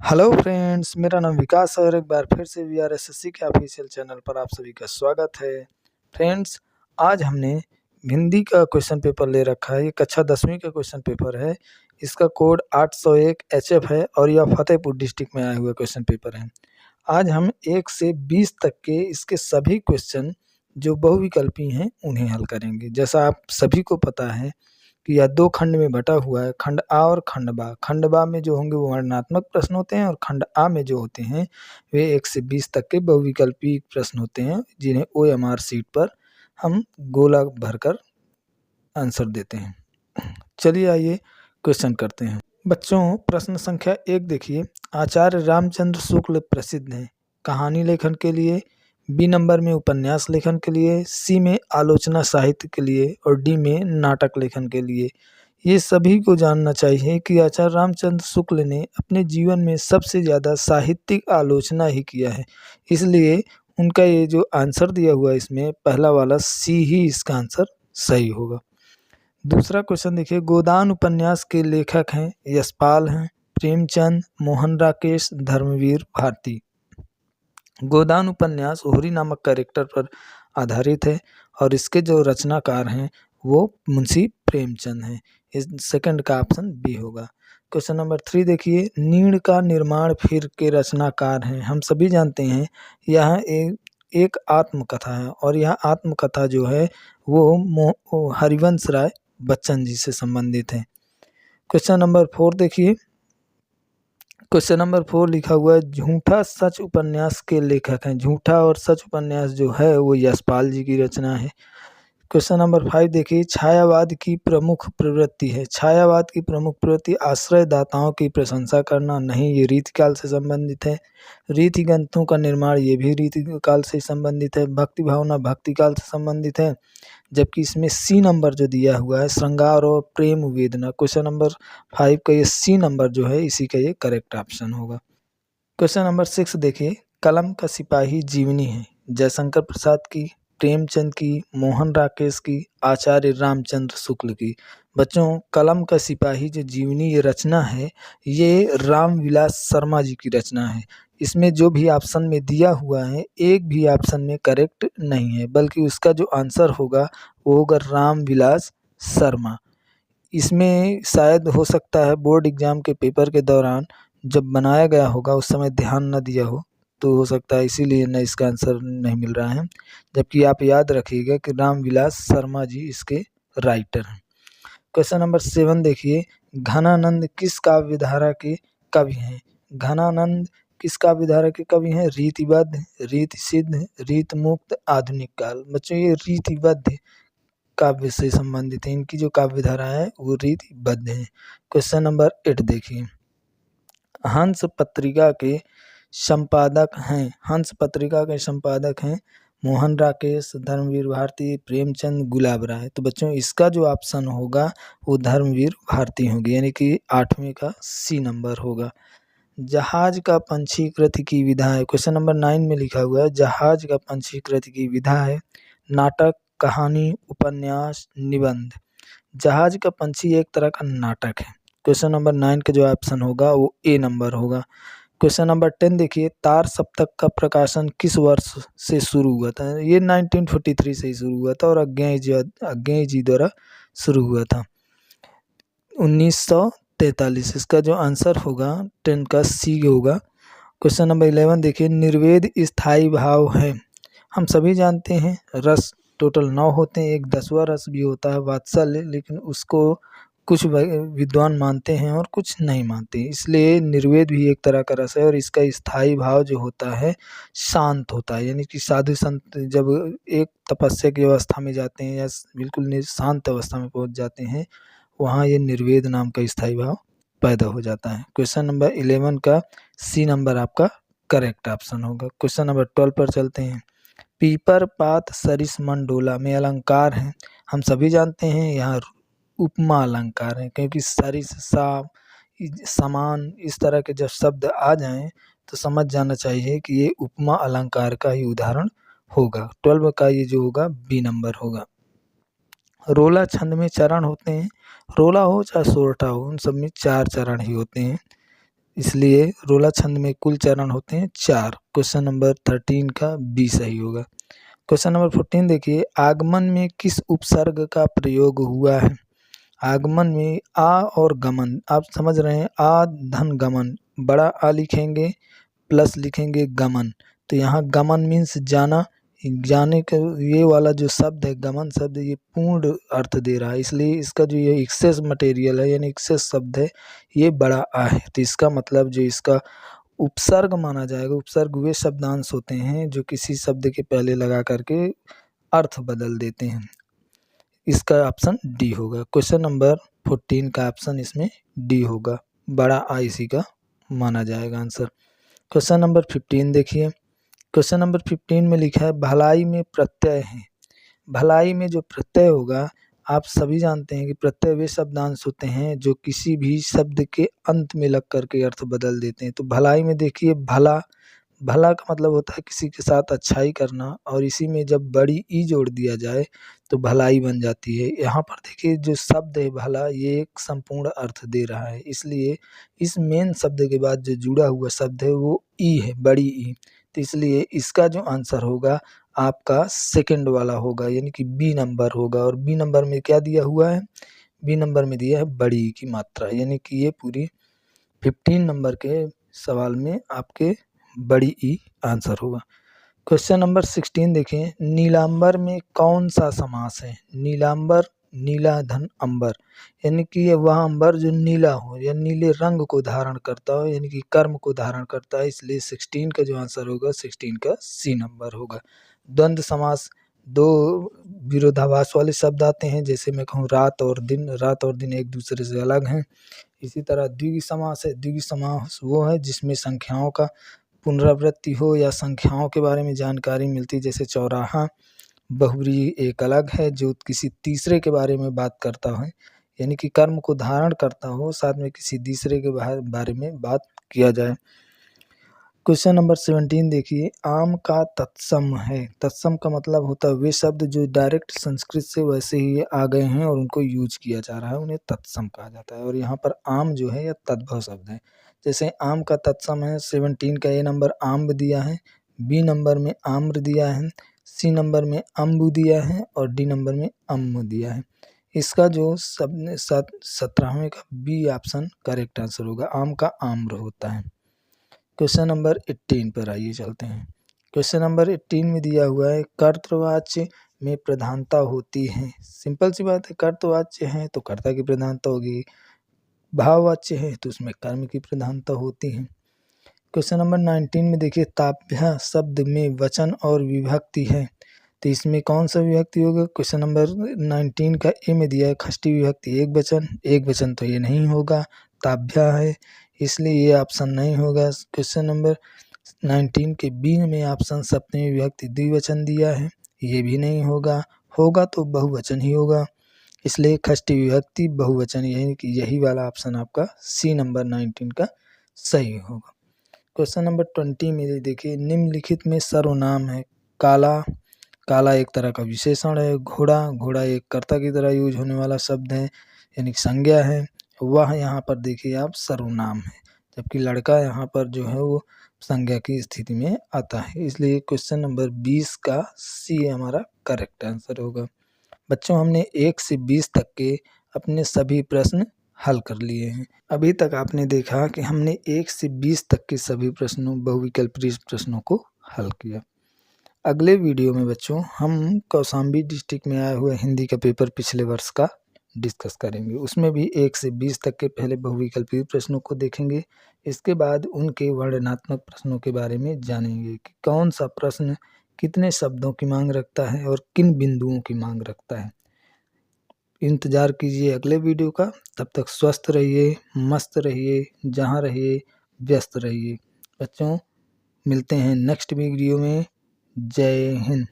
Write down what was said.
Hello friends, मेरा नाम विकास है और एक बार फिर से वीआरएसएससी के ऑफिशियल चैनल पर आप सभी का स्वागत है। फ्रेंड्स, आज हमने हिंदी का क्वेश्चन पेपर ले रखा है। ये कक्षा 10वीं का क्वेश्चन पेपर है। इसका कोड 801 एचएफ है और यह फतेहपुर डिस्ट्रिक्ट में आया हुआ क्वेश्चन पेपर है। आज हम 1 से 20 तक के इसके सभी क्वेश्चन जो बहुविकल्पी हैं उन्हें हल करेंगे। जैसा आप सभी को पता है कि यह 2 खंड में बटा हुआ है, खंड आ और खंड बा। खंड बा में जो होंगे वो वर्णनात्मक प्रश्न होते हैं और खंड आ में जो होते हैं वे 1 से 20 तक के बहुविकल्पी प्रश्न होते हैं, जिन्हें ओएमआर शीट पर हम गोला भरकर आंसर देते हैं। चलिए आइए क्वेश्चन करते हैं। बच्चों, प्रश्न संख्या 1 देखिए। आचार्य रामचंद्र शुक्ल प्रसिद्ध हैं कहानी लेखन के लिए, बी नंबर में उपन्यास लेखन के लिए, सी में आलोचना साहित्य के लिए और डी में नाटक लेखन के लिए। ये सभी को जानना चाहिए कि आचार्य रामचंद्र शुक्ल ने अपने जीवन में सबसे ज़्यादा साहित्यिक आलोचना ही किया है, इसलिए उनका ये जो आंसर दिया हुआ है इसमें पहला वाला सी ही इसका आंसर सही होगा। दूसरा क्वेश्चन देखिए। गोदान उपन्यास के लेखक हैं यशपाल हैं, प्रेमचंद, मोहन राकेश, धर्मवीर भारती। गोदान उपन्यास होरी नामक कैरेक्टर पर आधारित है और इसके जो रचनाकार हैं वो मुंशी प्रेमचंद हैं। इस सेकंड का ऑप्शन बी होगा। क्वेश्चन नंबर 3 देखिए। नीड़ का निर्माण फिर के रचनाकार हैं। हम सभी जानते हैं यह एक आत्मकथा है और यह आत्मकथा जो है वो हरिवंश राय बच्चन जी से संबंधित है। क्वेश्चन नंबर 4 देखिए। क्वेश्चन नंबर 4 लिखा हुआ है झूठा सच उपन्यास के लेखक हैं। झूठा और सच उपन्यास जो है वो यशपाल जी की रचना है। क्वेश्चन नंबर 5 देखिए। छायावाद की प्रमुख प्रवृत्ति है। छायावाद की प्रमुख प्रवृत्ति आश्रयदाताओं की प्रशंसा करना नहीं, ये रीतिकाल से संबंधित है। रीति ग्रंथों का निर्माण, ये भी रीतिकाल से संबंधित है। भक्ति भावना भक्तिकाल से संबंधित है। जबकि इसमें सी नंबर जो दिया हुआ है श्रृंगार और प्रेम वेदना, क्वेश्चन नंबर 5 का ये सी नंबर जो है इसी का ये करेक्ट ऑप्शन होगा। क्वेश्चन नंबर 6 देखिए। कलम का सिपाही जीवनी है जयशंकर प्रसाद की, प्रेमचंद की, मोहन राकेश की, आचार्य रामचंद्र शुक्ल की। बच्चों, कलम का सिपाही जो जीवनी ये रचना है ये रामविलास शर्मा जी की रचना है। इसमें जो भी ऑप्शन में दिया हुआ है एक भी ऑप्शन में करेक्ट नहीं है, बल्कि उसका जो आंसर होगा वो होगा रामविलास शर्मा। इसमें शायद हो सकता है बोर्ड एग्जाम के पेपर के दौरान जब बनाया गया होगा उस समय ध्यान न दिया हो, तो हो सकता है इसीलिए न इसका आंसर नहीं मिल रहा है। जबकि आप याद रखिएगा कि रामविलास शर्मा जी इसके राइटर हैं। क्वेश्चन नंबर 7 देखिए। घनानंद किस काव्य धारा के कवि हैं? घनानंद किस काव्य धारा के कवि हैं? रीतिबद्ध, रीति सिद्ध, रीत मुक्त, आधुनिक काल। बच्चों, ये रीतिबद्ध काव्य से संबंधित है। इनकी जो काव्य धारा है वो रीतिबद्ध है। क्वेश्चन नंबर 8 देखिए। हंस पत्रिका के संपादक हैं। हंस पत्रिका के संपादक हैं मोहन राकेश, धर्मवीर भारती, प्रेमचंद, गुलाब राय। तो बच्चों इसका जो ऑप्शन होगा वो धर्मवीर भारती होगी, यानी कि 8वें का सी नंबर होगा। जहाज का पंचीकृत की विधा है। क्वेश्चन नंबर 9 में लिखा हुआ है जहाज का पंचीकृत की विधा है नाटक, कहानी, उपन्यास, निबंध। जहाज का पंछी एक तरह का नाटक है। क्वेश्चन नंबर 9 का जो ऑप्शन होगा वो ए नंबर होगा। क्वेश्चन नंबर 10 देखिए। तार सप्तक का प्रकाशन किस वर्ष से शुरू हुआ था? ये 1943 से ही शुरू हुआ था और अज्ञेय जी द्वारा शुरू हुआ था 1943। इसका जो आंसर होगा 10 का सी होगा। क्वेश्चन नंबर 11 देखिए। निर्वेद स्थायी भाव है। हम सभी जानते हैं रस टोटल 9 होते हैं, एक 10वां रस भी होता है वात्सल्य, लेकिन उसको कुछ विद्वान मानते हैं और कुछ नहीं मानते, इसलिए निर्वेद भी एक तरह का रस है और इसका स्थायी भाव जो होता है शांत होता है। यानी कि साधु संत जब एक तपस्या की अवस्था में जाते हैं या बिल्कुल शांत अवस्था में पहुंच जाते हैं, वहाँ ये निर्वेद नाम का स्थायी भाव पैदा हो जाता है। क्वेश्चन नंबर 11 का सी नंबर आपका करेक्ट ऑप्शन होगा। क्वेश्चन नंबर 12 पर चलते हैं। पीपर पात सरिस मंडोला में अलंकार हैं। हम सभी जानते हैं यहाँ उपमा अलंकार है, क्योंकि सरिस, सा, समान इस तरह के जब शब्द आ जाएं तो समझ जाना चाहिए कि ये उपमा अलंकार का ही उदाहरण होगा। 12 का ये जो होगा बी नंबर होगा। रोला छंद में चरण होते हैं। रोला हो चाहे सोरठा हो, उन सब में 4 चरण ही होते हैं। इसलिए रोला छंद में कुल चरण होते हैं 4। क्वेश्चन नंबर 13 का बी सही होगा। क्वेश्चन नंबर 14 देखिए, आगमन में किस उपसर्ग का प्रयोग हुआ है? आगमन में आ और गमन, आप समझ रहे हैं, आ धन गमन, बड़ा आ लिखेंगे प्लस लिखेंगे गमन, तो यहाँ गमन मीन्स जाना, जाने का ये वाला जो शब्द है गमन शब्द, ये पूर्ण अर्थ दे रहा है, इसलिए इसका जो ये एक्सेस मटेरियल है यानी एक्सेस शब्द है ये बड़ा आ है। तो इसका मतलब जो इसका उपसर्ग माना जाएगा, उपसर्ग वे शब्दांश होते हैं जो किसी शब्द के पहले लगा करके अर्थ बदल देते हैं। इसका ऑप्शन डी होगा। क्वेश्चन नंबर 14 का ऑप्शन इसमें डी होगा, बड़ा आ इसी का माना जाएगा आंसर। क्वेश्चन नंबर 15 देखिए, क्वेश्चन नंबर 15 में लिखा है भलाई में प्रत्यय है। भलाई में जो प्रत्यय होगा, आप सभी जानते हैं कि प्रत्यय वे शब्दांश होते हैं जो किसी भी शब्द के अंत में लग करके अर्थ बदल देते हैं। तो भलाई में देखिए भला, भला का मतलब होता है किसी के साथ अच्छाई करना, और इसी में जब बड़ी ई जोड़ दिया जाए तो भलाई बन जाती है। यहाँ पर देखिए जो शब्द है भला, ये एक संपूर्ण अर्थ दे रहा है, इसलिए इस मेन शब्द के बाद जो जुड़ा हुआ शब्द है वो ई है, बड़ी ई। तो इसलिए इसका जो आंसर होगा आपका सेकंड वाला होगा, यानी कि बी नंबर होगा। और बी नंबर में क्या दिया हुआ है? बी नंबर में दिया है बड़ी ई की मात्रा, यानी कि ये पूरी 15 नंबर के सवाल में आपके बड़ी ई आंसर होगा। क्वेश्चन नंबर 16 देखें, नीलांबर में कौन सा समास है? नीलांबर, नीला धन अंबर, यानी कि वह अंबर जो नीला हो या नीले रंग को धारण करता हो, यानी कि कर्म को धारण करता है, इसलिए 16 का जो आंसर होगा 16 का सी नंबर होगा। द्वंद्व समास, दो विरोधाभास वाले शब्द आते हैं, जैसे मैं कहूँ रात और दिन, रात और दिन एक दूसरे से अलग हैं। इसी तरह द्विगु समास है, द्विगु समास वो है जिसमें संख्याओं का पुनरावृत्ति हो या संख्याओं के बारे में जानकारी मिलती, जैसे चौराहा। बहुव्रीहि एक अलग है जो किसी तीसरे के बारे में बात करता है, यानी कि कर्म को धारण करता हो, साथ में किसी तीसरे के बारे में बात किया जाए। क्वेश्चन नंबर 17 देखिए, आम का तत्सम है। तत्सम का मतलब होता है वे शब्द जो डायरेक्ट संस्कृत से वैसे ही आ गए हैं और उनको यूज किया जा रहा है, उन्हें तत्सम कहा जाता है। और यहाँ पर आम जो है यह तद्भव शब्द है। जैसे आम का तत्सम है, 17 का ए नंबर आम्ब दिया है, बी नंबर में आम्र दिया है, सी नंबर में अम्बु दिया है और डी नंबर में अम्म दिया है। इसका जो 17वें का बी ऑप्शन करेक्ट आंसर होगा, आम का आम्र होता है। क्वेश्चन नंबर 18 पर आइए चलते हैं। क्वेश्चन नंबर 18 में दिया हुआ है कर्तवाच्य में प्रधानता होती है। सिंपल सी बात है, कर्तवाच्य है तो कर्ता की प्रधानता होगी, भाववाच्य है तो उसमें कर्म की प्रधानता होती है। क्वेश्चन नंबर 19 में देखिए, ताभ्य शब्द में वचन और विभक्ति है, तो इसमें कौन सा विभक्ति होगा? क्वेश्चन नंबर 19 का ए में दिया है षष्ठी विभक्ति एक वचन, एक वचन तो ये नहीं होगा, ताभ्य है, इसलिए ये ऑप्शन नहीं होगा। क्वेश्चन नंबर 19 के बी में ऑप्शन सप्तमी विभक्ति द्विवचन दिया है, ये भी नहीं होगा, होगा तो बहुवचन ही होगा, इसलिए षष्ठी विभक्ति बहुवचन, यानी कि यही वाला ऑप्शन आपका सी नंबर 19 का सही होगा। क्वेश्चन नंबर 20 में देखिए, निम्नलिखित में सर्वनाम है। काला, काला एक तरह का विशेषण है। घोड़ा, घोड़ा एक कर्ता की तरह यूज होने वाला शब्द है, यानी कि संज्ञा है। वह यहाँ पर देखिए आप सर्वनाम है, जबकि लड़का यहाँ पर जो है वो संज्ञा की स्थिति में आता है, इसलिए क्वेश्चन नंबर 20 का सी हमारा करेक्ट आंसर होगा। बच्चों, हमने 1 से 20 तक के अपने सभी प्रश्न हल कर लिए हैं। अभी तक आपने देखा कि हमने 1 से 20 तक के सभी प्रश्नों, बहुविकल्पीय प्रश्नों को हल किया। अगले वीडियो में बच्चों हम कौशाम्बी डिस्ट्रिक्ट में आए हुए हिंदी का पेपर पिछले वर्ष का डिस्कस करेंगे। उसमें भी 1 से 20 तक के पहले बहुविकल्पीय प्रश्नों को देखेंगे, इसके बाद उनके वर्णनात्मक प्रश्नों के बारे में जानेंगे कि कौन सा प्रश्न कितने शब्दों की मांग रखता है और किन बिंदुओं की मांग रखता है। इंतज़ार कीजिए अगले वीडियो का, तब तक स्वस्थ रहिए, मस्त रहिए, जहाँ रहिए व्यस्त रहिए। बच्चों, मिलते हैं नेक्स्ट वीडियो में। जय हिंद।